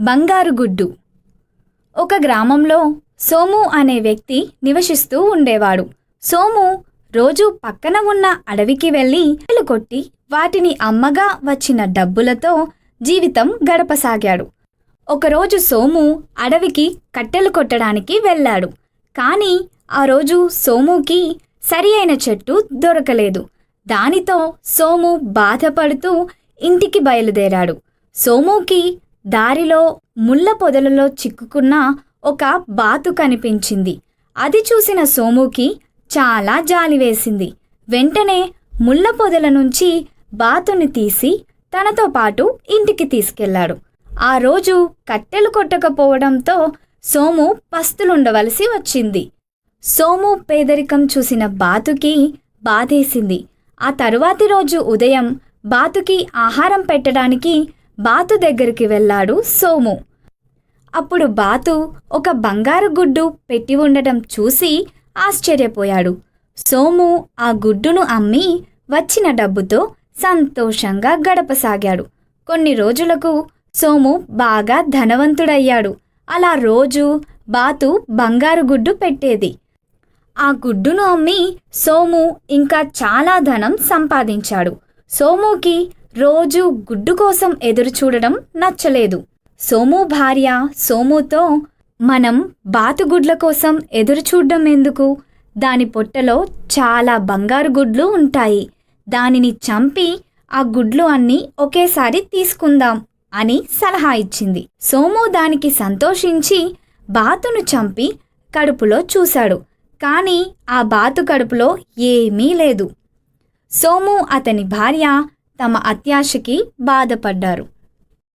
బంగారు గుడ్డు. ఒక గ్రామంలో సోము అనే వ్యక్తి నివసిస్తూ ఉండేవాడు. సోము రోజు పక్కన ఉన్న అడవికి వెళ్ళి కట్టెలు కొట్టి వాటిని అమ్మగా వచ్చిన డబ్బులతో జీవితం గడపసాగాడు. ఒకరోజు సోము అడవికి కట్టెలు కొట్టడానికి వెళ్ళాడు. కానీ ఆ రోజు సోముకి సరి అయిన చెట్టు దొరకలేదు. దానితో సోము బాధపడుతూ ఇంటికి బయలుదేరాడు. సోముకి దారిలో ముళ్ళ పొదలలో చిక్కుకున్న ఒక బాతు కనిపించింది. అది చూసిన సోముకి చాలా జాలి వేసింది. వెంటనే ముళ్ళ పొదల నుంచి బాతుని తీసి తనతో పాటు ఇంటికి తీసుకెళ్లాడు. ఆ రోజు కట్టెలు కొట్టకపోవడంతో సోము పస్తులుండవలసి వచ్చింది. సోము పేదరికం చూసిన బాతుకి బాధేసింది. ఆ తరువాతి రోజు ఉదయం బాతుకి ఆహారం పెట్టడానికి బాతు దగ్గరికి వెళ్ళాడు సోము. అప్పుడు బాతు ఒక బంగారు గుడ్డు పెట్టి ఉండటం చూసి ఆశ్చర్యపోయాడు. సోము ఆ గుడ్డును అమ్మి వచ్చిన డబ్బుతో సంతోషంగా గడపసాగాడు. కొన్ని రోజులకు సోము బాగా ధనవంతుడయ్యాడు. అలా రోజు బాతు బంగారు గుడ్డు పెట్టేది. ఆ గుడ్డును అమ్మి సోము ఇంకా చాలా ధనం సంపాదించాడు. సోముకి రోజు గుడ్డు కోసం ఎదురు చూడడం నచ్చలేదు. సోము భార్య సోముతో, మనం బాతుగుడ్ల కోసం ఎదురు చూడడం ఎందుకు? దాని పొట్టలో చాలా బంగారు గుడ్లు ఉంటాయి. దానిని చంపి ఆ గుడ్లు అన్నీ ఒకేసారి తీసుకుందాం అని సలహా ఇచ్చింది. సోము దానికి సంతోషించి బాతును చంపి కడుపులో చూశాడు. కానీ ఆ బాతు కడుపులో ఏమీ లేదు. సోము అతని భార్య తమ అత్యాశకి బాధపడ్డారు.